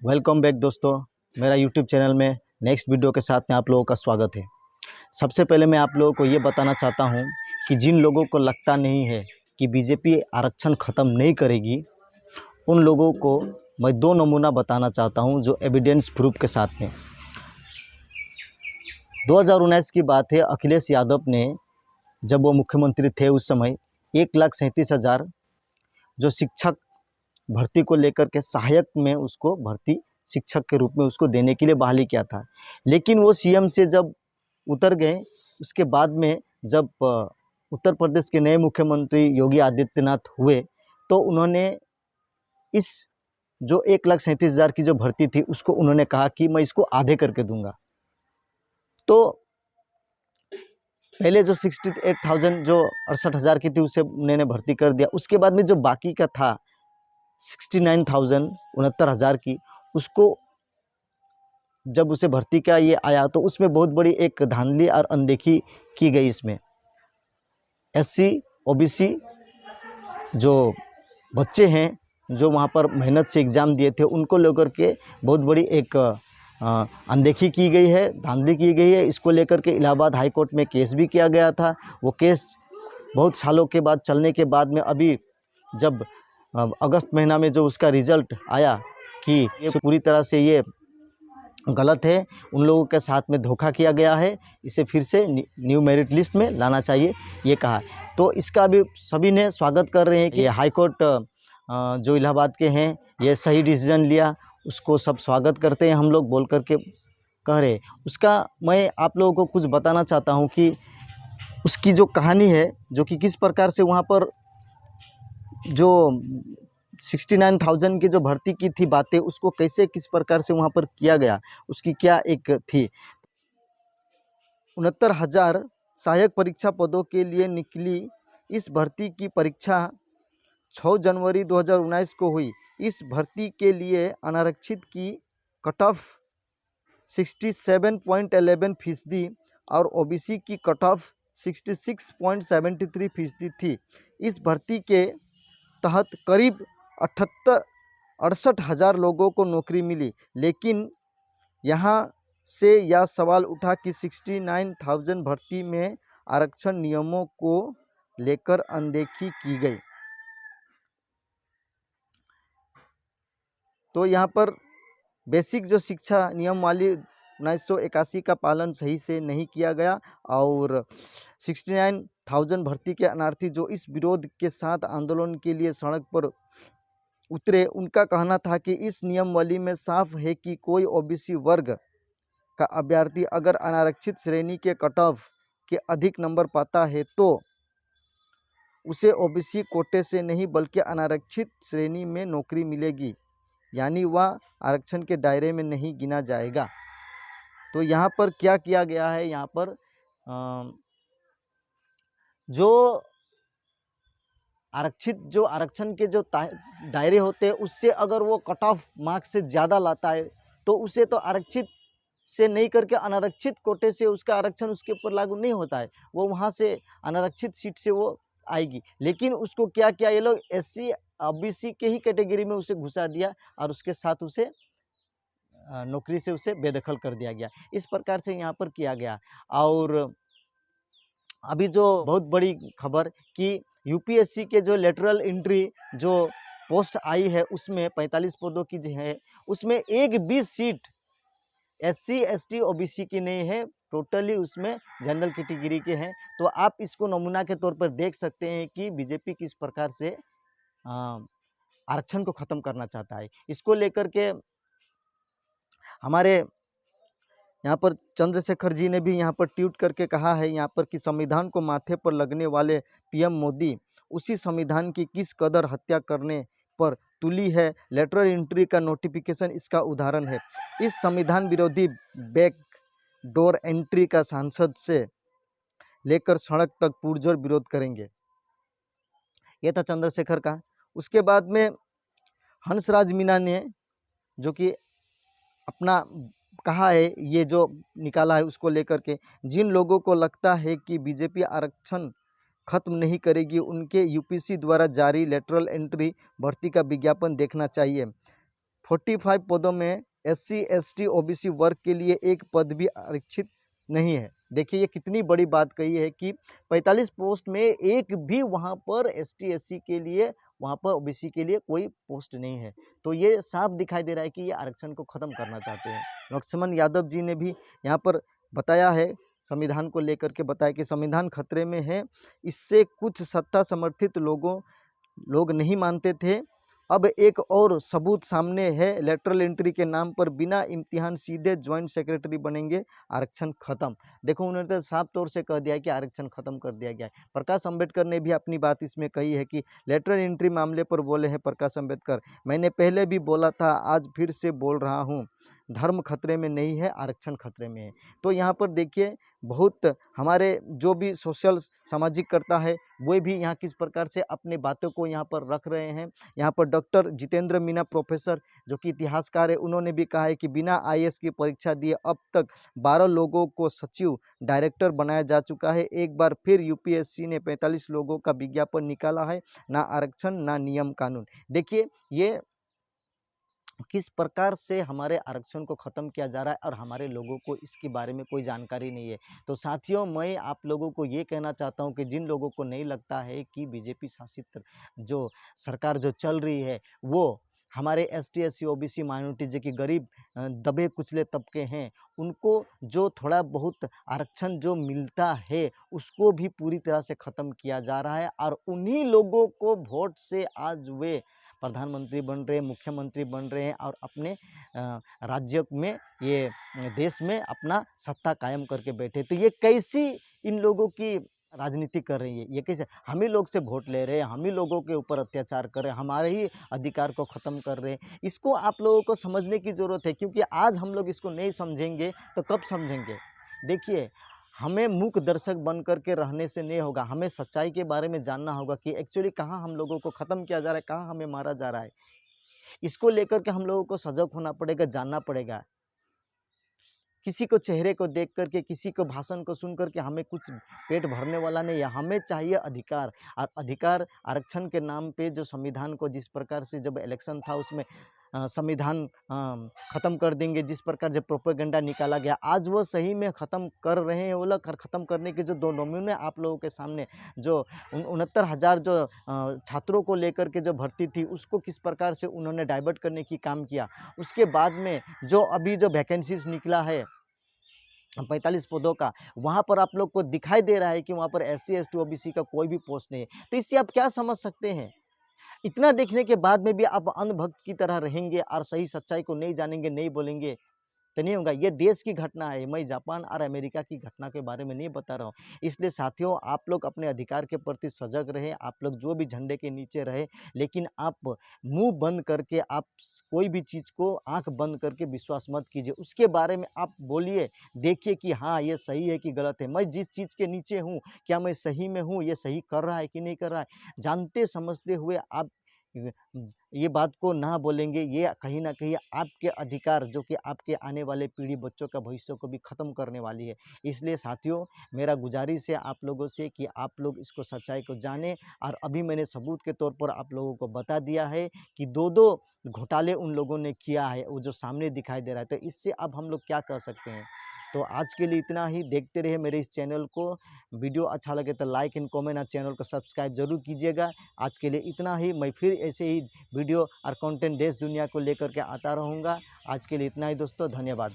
Welcome back दोस्तों, मेरा YouTube channel में नेक्स्ट वीडियो के साथ में आप लोगों का स्वागत है। सबसे पहले मैं आप लोगों को ये बताना चाहता हूँ कि जिन लोगों को लगता नहीं है कि बीजेपी आरक्षण ख़त्म नहीं करेगी, उन लोगों को मैं दो नमूना बताना चाहता हूँ जो एविडेंस प्रूफ के साथ में। 2019 की बात है, अखिलेश यादव ने जब वो मुख्यमंत्री थे उस समय 1,37,000 जो शिक्षक भर्ती को लेकर के सहायक में उसको भर्ती शिक्षक के रूप में उसको देने के लिए बहाली किया था। लेकिन वो सीएम से जब उतर गए, उसके बाद में जब उत्तर प्रदेश के नए मुख्यमंत्री योगी आदित्यनाथ हुए तो उन्होंने इस जो 1,37,000 की जो भर्ती थी उसको उन्होंने कहा कि मैं इसको आधे करके दूंगा। तो पहले जो 68,000 जो 68,000 की थी उसे उन्होंने भर्ती कर दिया। उसके बाद में जो बाकी का था 69,000 69,000 की, उसको जब उसे भर्ती का ये आया तो उसमें बहुत बड़ी एक धांधली और अनदेखी की गई। इसमें एससी ओबीसी जो बच्चे हैं जो वहाँ पर मेहनत से एग्ज़ाम दिए थे उनको लेकर के बहुत बड़ी एक अनदेखी की गई है, धांधली की गई है। इसको लेकर के इलाहाबाद हाई कोर्ट में केस भी किया गया था। वो केस बहुत सालों के बाद चलने के बाद में अभी जब अगस्त महीना में जो उसका रिज़ल्ट आया कि ये पूरी तरह से ये गलत है, उन लोगों के साथ में धोखा किया गया है, इसे फिर से न्यू मेरिट लिस्ट में लाना चाहिए, ये कहा। तो इसका भी सभी ने स्वागत कर रहे हैं कि ये हाई कोर्ट जो इलाहाबाद के हैं ये सही डिसीजन लिया, उसको सब स्वागत करते हैं हम लोग बोल करके कह रहे। उसका मैं आप लोगों को कुछ बताना चाहता हूँ कि उसकी जो कहानी है, जो कि किस प्रकार से वहाँ पर जो 69,000 की जो भर्ती की थी बातें, उसको कैसे किस प्रकार से वहाँ पर किया गया, उसकी क्या एक थी। 69,000 सहायक परीक्षा पदों के लिए निकली इस भर्ती की परीक्षा 6 जनवरी 2019 को हुई। इस भर्ती के लिए अनारक्षित की कट ऑफ 67.11% और ओबीसी की कट ऑफ 66.73% थी। इस भर्ती के तहत करीब 68,000 लोगों को नौकरी मिली। लेकिन यहाँ से यह सवाल उठा कि 69,000 भर्ती में आरक्षण नियमों को लेकर अनदेखी की गई। तो यहाँ पर बेसिक जो शिक्षा नियमावली 1981 का पालन सही से नहीं किया गया और 69,000 भर्ती के अनार्थी जो इस विरोध के साथ आंदोलन के लिए सड़क पर उतरे, उनका कहना था कि इस नियमावली में साफ है कि कोई ओबीसी वर्ग का अभ्यर्थी अगर अनारक्षित श्रेणी के कट ऑफ के अधिक नंबर पाता है तो उसे ओबीसी कोटे से नहीं बल्कि अनारक्षित श्रेणी में नौकरी मिलेगी, यानी वह आरक्षण के दायरे में नहीं गिना जाएगा। तो यहाँ पर क्या किया गया है, यहाँ पर जो आरक्षण के जो दायरे होते हैं उससे अगर वो कट ऑफ मार्क्स से ज़्यादा लाता है तो उसे तो आरक्षित से नहीं करके अनारक्षित कोटे से उसका आरक्षण उसके ऊपर लागू नहीं होता है, वो वहाँ से अनारक्षित सीट से वो आएगी। लेकिन उसको क्या किया ये लोग, एससी ओबीसी के ही कैटेगरी में उसे घुसा दिया और उसके साथ उसे नौकरी से उसे बेदखल कर दिया गया। इस प्रकार से यहाँ पर किया गया। और अभी जो बहुत बड़ी खबर कि यूपीएससी के जो लेटरल एंट्री जो पोस्ट आई है उसमें 45 पदों की जो है उसमें एक भी सीट एससी एसटी ओबीसी की नहीं है, टोटली उसमें जनरल कैटेगरी के हैं। तो आप इसको नमूना के तौर पर देख सकते हैं कि बीजेपी किस प्रकार से आरक्षण को ख़त्म करना चाहता है। इसको लेकर के हमारे यहाँ पर चंद्रशेखर जी ने भी यहाँ पर ट्वीट करके कहा है यहाँ पर कि संविधान को माथे पर लगने वाले पीएम मोदी उसी संविधान की किस कदर हत्या करने पर तुली है। लेटरल एंट्री का नोटिफिकेशन इसका उदाहरण है। इस संविधान विरोधी बैक डोर एंट्री का सांसद से लेकर सड़क तक पुरजोर विरोध करेंगे। यह था चंद्रशेखर का। उसके बाद में हंसराज मीणा ने जो कि अपना कहा है, ये जो निकाला है उसको लेकर के, जिन लोगों को लगता है कि बीजेपी आरक्षण खत्म नहीं करेगी उनके यूपीसी द्वारा जारी लेटरल एंट्री भर्ती का विज्ञापन देखना चाहिए। 45 पदों में SC ST OBC वर्ग के लिए एक पद भी आरक्षित नहीं है। देखिए ये कितनी बड़ी बात कही है कि 45 पोस्ट में एक भी वहाँ पर ST SC के लिए, वहाँ पर OBC के लिए कोई पोस्ट नहीं है। तो ये साफ दिखाई दे रहा है कि ये आरक्षण को ख़त्म करना चाहते हैं। लक्ष्मण यादव जी ने भी यहाँ पर बताया है, संविधान को लेकर के बताया कि संविधान खतरे में है, इससे कुछ सत्ता समर्थित लोग नहीं मानते थे। अब एक और सबूत सामने है, लेटरल एंट्री के नाम पर बिना इम्तिहान सीधे ज्वाइंट सेक्रेटरी बनेंगे, आरक्षण खत्म। देखो उन्होंने तो साफ तौर से कह दिया है कि आरक्षण खत्म कर दिया गया है। प्रकाश अंबेडकर ने भी अपनी बात इसमें कही है कि लेटरल एंट्री मामले पर बोले हैं प्रकाश अंबेडकर, मैंने पहले भी बोला था, आज फिर से बोल रहा हूँ, धर्म खतरे में नहीं है, आरक्षण खतरे में है। तो यहाँ पर देखिए बहुत हमारे जो भी सोशल सामाजिक करता है वो भी यहाँ किस प्रकार से अपने बातों को यहाँ पर रख रहे हैं। यहाँ पर डॉक्टर जितेंद्र मीना प्रोफेसर जो कि इतिहासकार है, उन्होंने भी कहा है कि बिना IAS की परीक्षा दिए अब तक 12 लोगों को सचिव डायरेक्टर बनाया जा चुका है। एक बार फिर UPSC ने 45 लोगों का विज्ञापन निकाला है, ना आरक्षण ना नियम कानून। देखिए ये किस प्रकार से हमारे आरक्षण को ख़त्म किया जा रहा है और हमारे लोगों को इसके बारे में कोई जानकारी नहीं है। तो साथियों मैं आप लोगों को ये कहना चाहता हूँ कि जिन लोगों को नहीं लगता है कि BJP शासित जो सरकार जो चल रही है वो हमारे ST SC OBC माइनॉरिटी जो कि गरीब दबे कुचले तबके हैं, उनको जो थोड़ा बहुत आरक्षण जो मिलता है उसको भी पूरी तरह से ख़त्म किया जा रहा है। और उन्हीं लोगों को वोट से आज वे प्रधानमंत्री बन रहे हैं, मुख्यमंत्री बन रहे हैं और अपने राज्य में, ये देश में अपना सत्ता कायम करके बैठे। तो ये कैसी इन लोगों की राजनीति कर रही है, ये कैसे हम ही लोग से वोट ले रहे हैं, हम ही लोगों के ऊपर अत्याचार कर रहे हैं, हमारे ही अधिकार को ख़त्म कर रहे हैं। इसको आप लोगों को समझने की ज़रूरत है, क्योंकि आज हम लोग इसको नहीं समझेंगे तो कब समझेंगे। देखिए हमें मूक दर्शक बन करके रहने से नहीं होगा, हमें सच्चाई के बारे में जानना होगा कि एक्चुअली कहाँ हम लोगों को ख़त्म किया जा रहा है, कहाँ हमें मारा जा रहा है। इसको लेकर के हम लोगों को सजग होना पड़ेगा, जानना पड़ेगा। किसी को चेहरे को देख करके, किसी को भाषण को सुन करके हमें कुछ पेट भरने वाला नहीं है। हमें चाहिए अधिकार, और अधिकार आरक्षण के नाम पे जो संविधान को जिस प्रकार से जब इलेक्शन था उसमें संविधान ख़त्म कर देंगे, जिस प्रकार जब प्रोपेगेंडा निकाला गया, आज वो सही में ख़त्म कर रहे हैं। वो लोग ख़त्म करने के जो दो नमूने आप लोगों के सामने, जो 69,000 जो छात्रों को लेकर के जो भर्ती थी उसको किस प्रकार से उन्होंने डाइवर्ट करने की काम किया। उसके बाद में जो अभी जो वैकेंसीज निकला है 45 पदों का, वहाँ पर आप लोग को दिखाई दे रहा है कि वहाँ पर SC ST OBC का कोई भी पोस्ट नहीं है। तो इससे आप क्या समझ सकते हैं? इतना देखने के बाद में भी आप अंधभक्त की तरह रहेंगे और सही सच्चाई को नहीं जानेंगे, नहीं बोलेंगे तो नहीं होगा। ये देश की घटना है, मैं जापान और अमेरिका की घटना के बारे में नहीं बता रहा हूँ। इसलिए साथियों आप लोग अपने अधिकार के प्रति सजग रहें, आप लोग जो भी झंडे के नीचे रहें, लेकिन आप मुंह बंद करके आप कोई भी चीज़ को आंख बंद करके विश्वास मत कीजिए। उसके बारे में आप बोलिए, देखिए कि हाँ ये सही है कि गलत है, मैं जिस चीज़ के नीचे हूँ क्या मैं सही में हूँ, ये सही कर रहा है कि नहीं कर रहा है। जानते समझते हुए आप ये बात को ना बोलेंगे, ये कहीं न कहीं आपके अधिकार जो कि आपके आने वाले पीढ़ी बच्चों का भविष्य को भी ख़त्म करने वाली है। इसलिए साथियों मेरा गुज़ारिश है आप लोगों से कि आप लोग इसको सच्चाई को जानें। और अभी मैंने सबूत के तौर पर आप लोगों को बता दिया है कि 2-2 घोटाले उन लोगों ने किया है, वो जो सामने दिखाई दे रहा है। तो इससे अब हम लोग क्या कर सकते हैं? तो आज के लिए इतना ही। देखते रहिए मेरे इस चैनल को। वीडियो अच्छा लगे तो लाइक एंड कमेंट और चैनल को सब्सक्राइब ज़रूर कीजिएगा। आज के लिए इतना ही। मैं फिर ऐसे ही वीडियो और कंटेंट देश दुनिया को लेकर के आता रहूँगा। आज के लिए इतना ही दोस्तों, धन्यवाद।